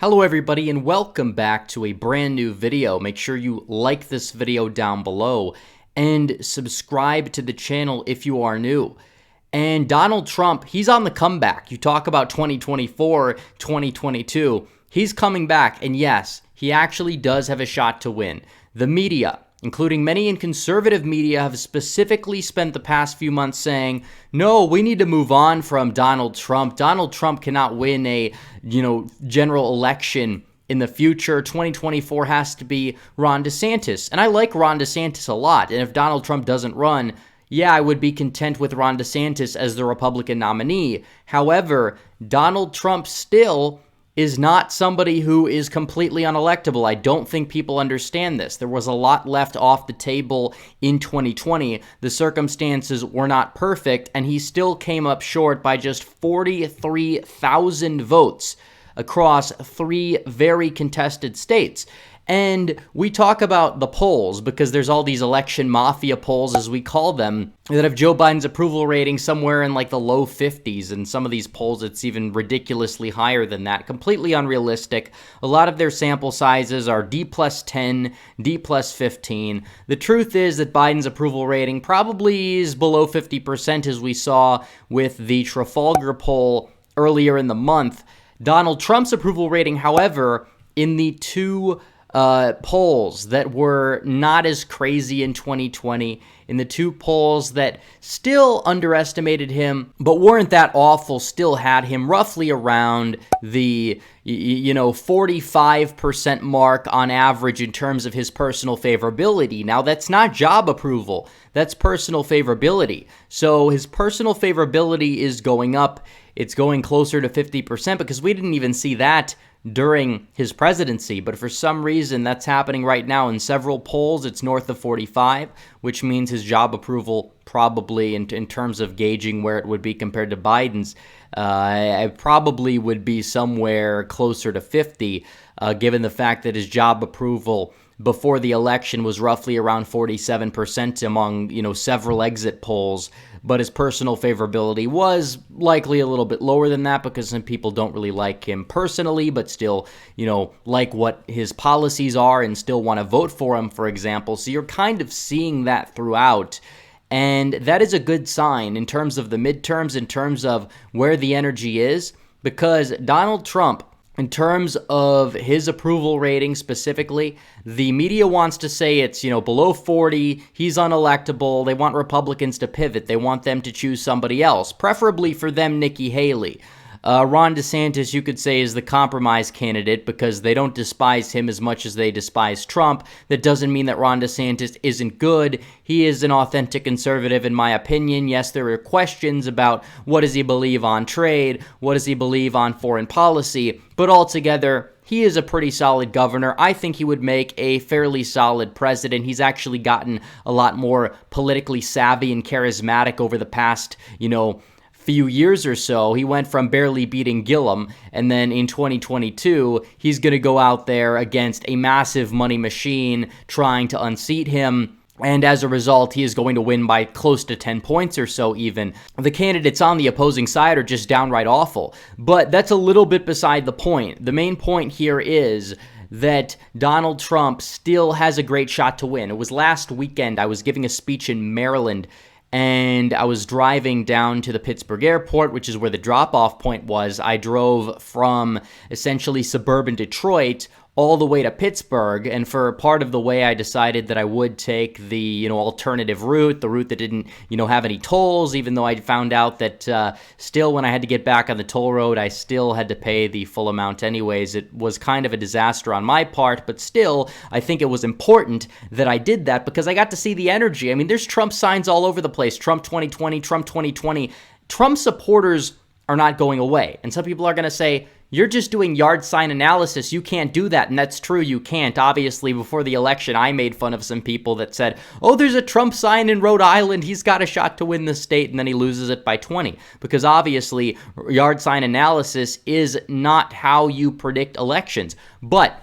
Hello everybody and welcome back to a brand new video. Make sure you like this video down below and subscribe to the channel if you are new. And Donald Trump, he's on the comeback. You talk about 2024, 2022. He's coming back, and yes, he actually does have a shot to win. The media, including many in conservative media, have specifically spent the past few months saying, no, we need to move on from Donald Trump. Donald Trump cannot win a, general election in the future. 2024 has to be Ron DeSantis. And I like Ron DeSantis a lot. And if Donald Trump doesn't run, yeah, I would be content with Ron DeSantis as the Republican nominee. However, Donald Trump still is not somebody who is completely unelectable. I don't think people understand this. There was a lot left off the table in 2020. The circumstances were not perfect, and he still came up short by just 43,000 votes across three very contested states. And we talk about the polls because there's all these election mafia polls, as we call them, that have Joe Biden's approval rating somewhere in like the low 50s. And some of these polls, it's even ridiculously higher than that. Completely unrealistic. A lot of their sample sizes are D plus 10, D plus 15. The truth is that Biden's approval rating probably is below 50%, as we saw with the Trafalgar poll earlier in the month. Donald Trump's approval rating, however, in the two polls that were not as crazy in 2020, in the two polls that still underestimated him, but weren't that awful, still had him roughly around the 45% mark on average in terms of his personal favorability. Now, that's not job approval. That's personal favorability. So his personal favorability is going up. It's going closer to 50% because we didn't even see that during his presidency, but for some reason that's happening right now in several polls. It's north of 45, which means his job approval probably in terms of gauging where it would be compared to Biden's, it probably would be somewhere closer to 50, given the fact that his job approval before the election was roughly around 47% among, several exit polls, but his personal favorability was likely a little bit lower than that because some people don't really like him personally, but still, like what his policies are and still want to vote for him, for example. So you're kind of seeing that throughout. And that is a good sign in terms of the midterms, in terms of where the energy is, because Donald Trump, in terms of his approval rating specifically, the media wants to say it's, below 40, he's unelectable. They want Republicans to pivot. They want them to choose somebody else, preferably for them, Nikki Haley. Ron DeSantis, you could say, is the compromise candidate because they don't despise him as much as they despise Trump. That doesn't mean that Ron DeSantis isn't good. He is an authentic conservative, in my opinion. Yes, there are questions about what does he believe on trade, what does he believe on foreign policy, but altogether, he is a pretty solid governor. I think he would make a fairly solid president. He's actually gotten a lot more politically savvy and charismatic over the past, few years or so. He went from barely beating Gillum, and then in 2022, he's going to go out there against a massive money machine trying to unseat him. And as a result, he is going to win by close to 10 points or so even. The candidates on the opposing side are just downright awful. But that's a little bit beside the point. The main point here is that Donald Trump still has a great shot to win. It was last weekend. I was giving a speech in Maryland, and I was driving down to the Pittsburgh airport, which is where the drop-off point was. I drove from essentially suburban Detroit all the way to Pittsburgh, and for part of the way I decided that I would take the, alternative route, the route that didn't, have any tolls, even though I found out that still when I had to get back on the toll road, I still had to pay the full amount anyways. It was kind of a disaster on my part, but still, I think it was important that I did that because I got to see the energy. I mean, there's Trump signs all over the place. Trump 2020, Trump 2020. Trump supporters are not going away. And some people are going to say, you're just doing yard sign analysis. You can't do that. And that's true. You can't. Obviously, before the election, I made fun of some people that said, oh, there's a Trump sign in Rhode Island. He's got a shot to win the state. And then he loses it by 20. Because obviously, yard sign analysis is not how you predict elections. But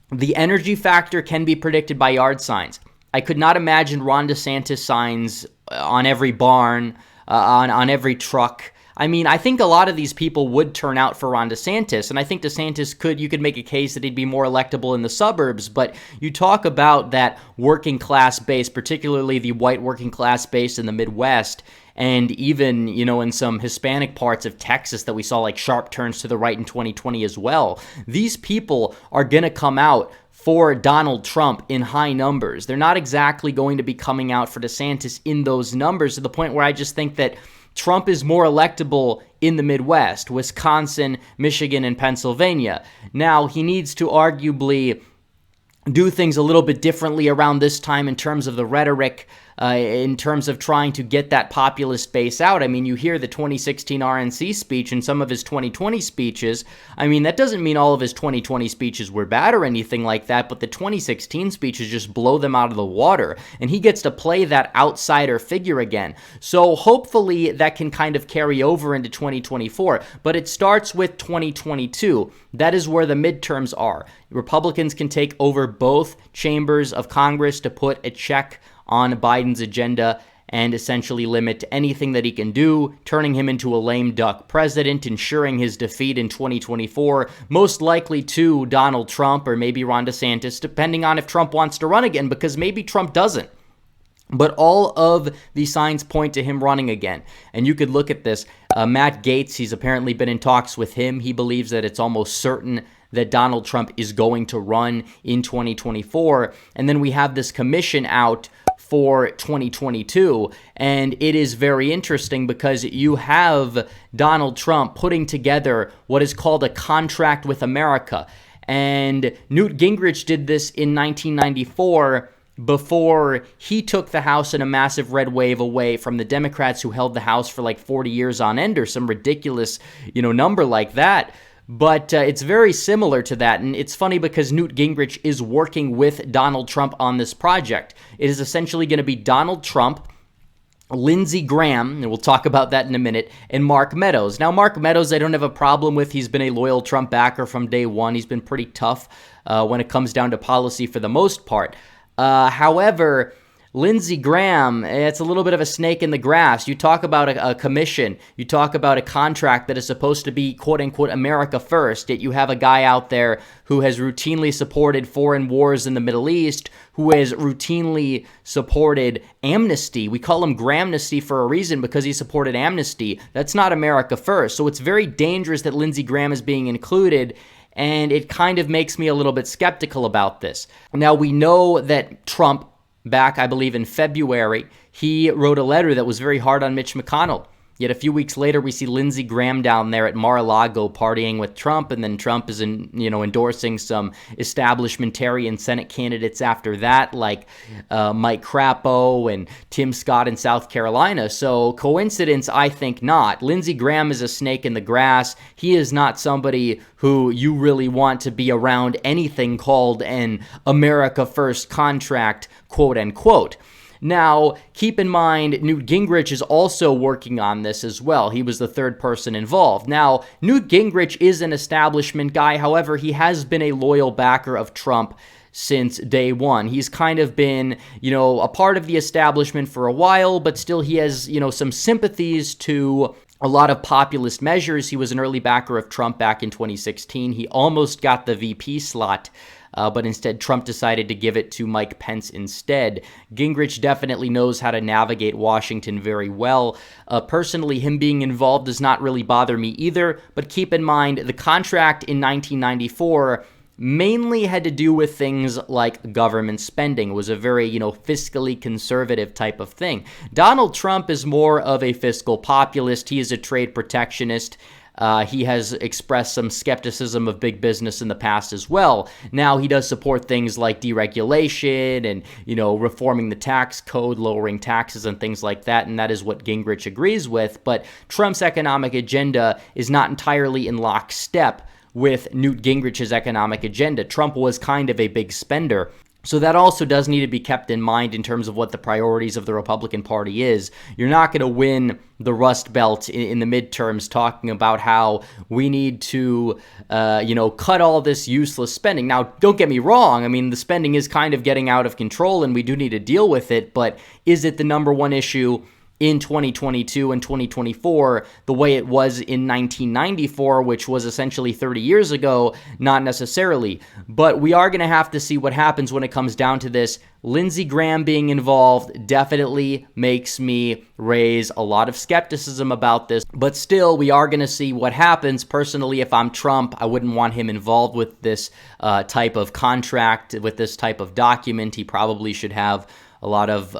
the energy factor can be predicted by yard signs. I could not imagine Ron DeSantis signs on every barn, on every truck. I mean, I think a lot of these people would turn out for Ron DeSantis, and I think DeSantis you could make a case that he'd be more electable in the suburbs, but you talk about that working class base, particularly the white working class base in the Midwest, and even, in some Hispanic parts of Texas that we saw like sharp turns to the right in 2020 as well. These people are going to come out for Donald Trump in high numbers. They're not exactly going to be coming out for DeSantis in those numbers, to the point where I just think that Trump is more electable in the Midwest, Wisconsin, Michigan, and Pennsylvania. Now, he needs to arguably do things a little bit differently around this time in terms of the rhetoric, in terms of trying to get that populist base out. I mean, you hear the 2016 RNC speech and some of his 2020 speeches. I mean, that doesn't mean all of his 2020 speeches were bad or anything like that, but the 2016 speeches just blow them out of the water, and he gets to play that outsider figure again. So hopefully that can kind of carry over into 2024, but it starts with 2022. That is where the midterms are. Republicans can take over both chambers of Congress to put a check on Biden's agenda and essentially limit anything that he can do, turning him into a lame duck president, ensuring his defeat in 2024, most likely to Donald Trump or maybe Ron DeSantis, depending on if Trump wants to run again, because maybe Trump doesn't. But all of the signs point to him running again. And you could look at this. Matt Gaetz, he's apparently been in talks with him. He believes that it's almost certain that Donald Trump is going to run in 2024. And then we have this commission out for 2022, and it is very interesting because you have Donald Trump putting together what is called a contract with America, and Newt Gingrich did this in 1994 before he took the House in a massive red wave away from the Democrats, who held the House for like 40 years on end or some ridiculous, number like that. But it's very similar to that, and it's funny because Newt Gingrich is working with Donald Trump on this project. It is essentially going to be Donald Trump, Lindsey Graham, and we'll talk about that in a minute, and Mark Meadows. Now, Mark Meadows, I don't have a problem with. He's been a loyal Trump backer from day one. He's been pretty tough when it comes down to policy for the most part. However, Lindsey Graham, it's a little bit of a snake in the grass. You talk about a commission. You talk about a contract that is supposed to be, quote-unquote, America first, yet you have a guy out there who has routinely supported foreign wars in the Middle East, who has routinely supported amnesty. We call him Grahamnesty for a reason, because he supported amnesty. That's not America first. So it's very dangerous that Lindsey Graham is being included, and it kind of makes me a little bit skeptical about this. Now, we know that Trump, back, I believe, in February, he wrote a letter that was very hard on Mitch McConnell. Yet a few weeks later, we see Lindsey Graham down there at Mar-a-Lago partying with Trump, and then Trump is endorsing some establishmentarian Senate candidates after that, like Mike Crapo and Tim Scott in South Carolina. So coincidence? I think not. Lindsey Graham is a snake in the grass. He is not somebody who you really want to be around anything called an America First contract, quote unquote. Now, keep in mind, Newt Gingrich is also working on this as well. He was the third person involved. Now, Newt Gingrich is an establishment guy. However, he has been a loyal backer of Trump since day one. He's kind of been, a part of the establishment for a while, but still he has, some sympathies to a lot of populist measures. He was an early backer of Trump back in 2016. He almost got the VP slot, but instead Trump decided to give it to Mike Pence instead. Gingrich definitely knows how to navigate Washington very well. Personally, him being involved does not really bother me either, but keep in mind, the contract in 1994 mainly had to do with things like government spending. It was a very, fiscally conservative type of thing. Donald Trump is more of a fiscal populist. He is a trade protectionist. He has expressed some skepticism of big business in the past as well. Now, he does support things like deregulation and, reforming the tax code, lowering taxes and things like that, and that is what Gingrich agrees with. But Trump's economic agenda is not entirely in lockstep with Newt Gingrich's economic agenda. Trump was kind of a big spender. So that also does need to be kept in mind in terms of what the priorities of the Republican Party is. You're not going to win the Rust Belt in the midterms talking about how we need to, cut all this useless spending. Now, don't get me wrong. I mean, the spending is kind of getting out of control and we do need to deal with it. But is it the number one issue in 2022 and 2024 the way it was in 1994, which was essentially 30 years ago. Not necessarily. But we are going to have to see what happens when it comes down to this. Lindsey Graham being involved definitely makes me raise a lot of skepticism about this. But still, we are going to see what happens. Personally, if I'm Trump, I wouldn't want him involved with this type of contract, with this type of document. He probably should have a lot of,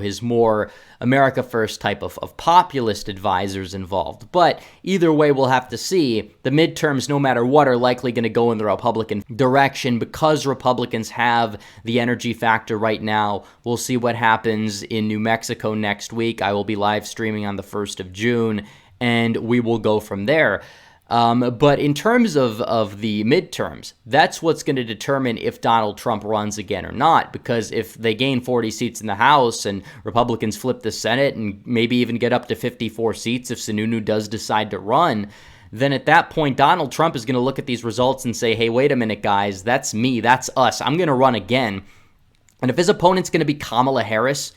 his more America First type of populist advisors involved. But either way, we'll have to see. The midterms, no matter what, are likely going to go in the Republican direction because Republicans have the energy factor right now. We'll see what happens in New Mexico next week. I will be live streaming on the 1st of June, and we will go from there. But in terms of the midterms, that's what's going to determine if Donald Trump runs again or not. Because if they gain 40 seats in the House and Republicans flip the Senate and maybe even get up to 54 seats if Sununu does decide to run, then at that point, Donald Trump is going to look at these results and say, hey, wait a minute, guys, that's me, that's us, I'm going to run again. And if his opponent's going to be Kamala Harris,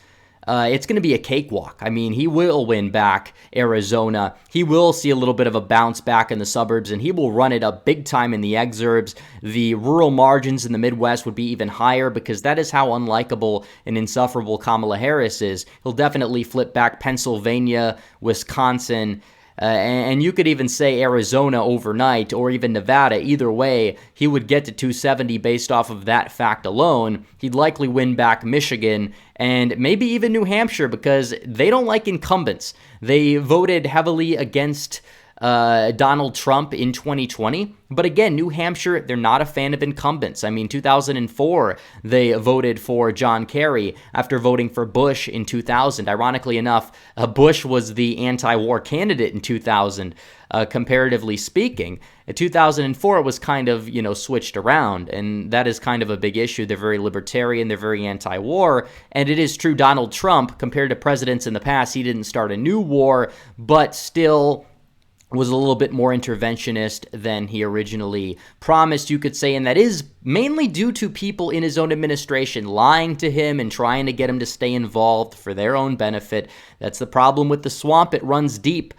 it's going to be a cakewalk. I mean, he will win back Arizona. He will see a little bit of a bounce back in the suburbs, and he will run it up big time in the exurbs. The rural margins in the Midwest would be even higher because that is how unlikable and insufferable Kamala Harris is. He'll definitely flip back Pennsylvania, Wisconsin, and you could even say Arizona overnight or even Nevada. Either way, he would get to 270 based off of that fact alone. He'd likely win back Michigan and maybe even New Hampshire because they don't like incumbents. They voted heavily against Donald Trump in 2020. But again, New Hampshire, they're not a fan of incumbents. I mean, 2004, they voted for John Kerry after voting for Bush in 2000. Ironically enough, Bush was the anti-war candidate in 2000, comparatively speaking. In 2004, it was kind of, switched around, and that is kind of a big issue. They're very libertarian, they're very anti-war, and it is true Donald Trump, compared to presidents in the past, he didn't start a new war, but still was a little bit more interventionist than he originally promised, you could say, and that is mainly due to people in his own administration lying to him and trying to get him to stay involved for their own benefit. That's the problem with the swamp. It runs deep.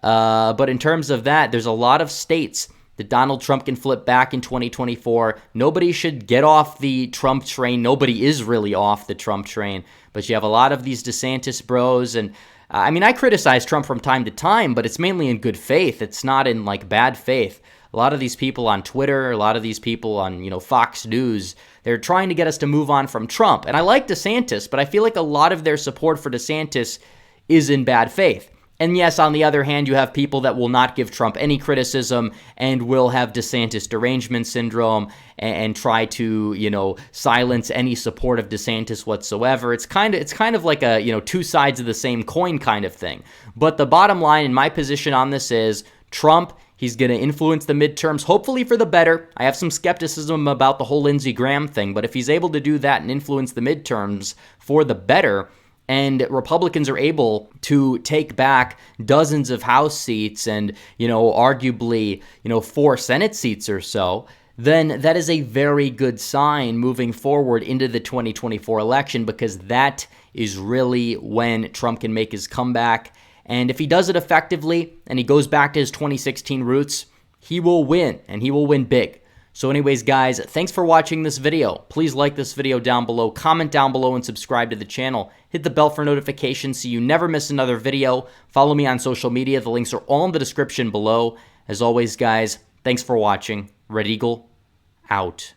But in terms of that, there's a lot of states that Donald Trump can flip back in 2024. Nobody should get off the Trump train. Nobody is really off the Trump train. But you have a lot of these DeSantis bros, and I criticize Trump from time to time, but it's mainly in good faith. It's not in, bad faith. A lot of these people on Twitter, a lot of these people on, Fox News, they're trying to get us to move on from Trump. And I like DeSantis, but I feel like a lot of their support for DeSantis is in bad faith. And yes, on the other hand, you have people that will not give Trump any criticism and will have DeSantis derangement syndrome and try to, silence any support of DeSantis whatsoever. It's kind of like a, two sides of the same coin kind of thing. But the bottom line in my position on this is Trump, he's going to influence the midterms, hopefully for the better. I have some skepticism about the whole Lindsey Graham thing, but if he's able to do that and influence the midterms for the better, and Republicans are able to take back dozens of House seats and, arguably, 4 Senate seats or so, then that is a very good sign moving forward into the 2024 election, because that is really when Trump can make his comeback. And if he does it effectively and he goes back to his 2016 roots, he will win, and he will win big. So anyways, guys, thanks for watching this video. Please like this video down below, comment down below, and subscribe to the channel. Hit the bell for notifications so you never miss another video. Follow me on social media. The links are all in the description below. As always, guys, thanks for watching. Red Eagle, out.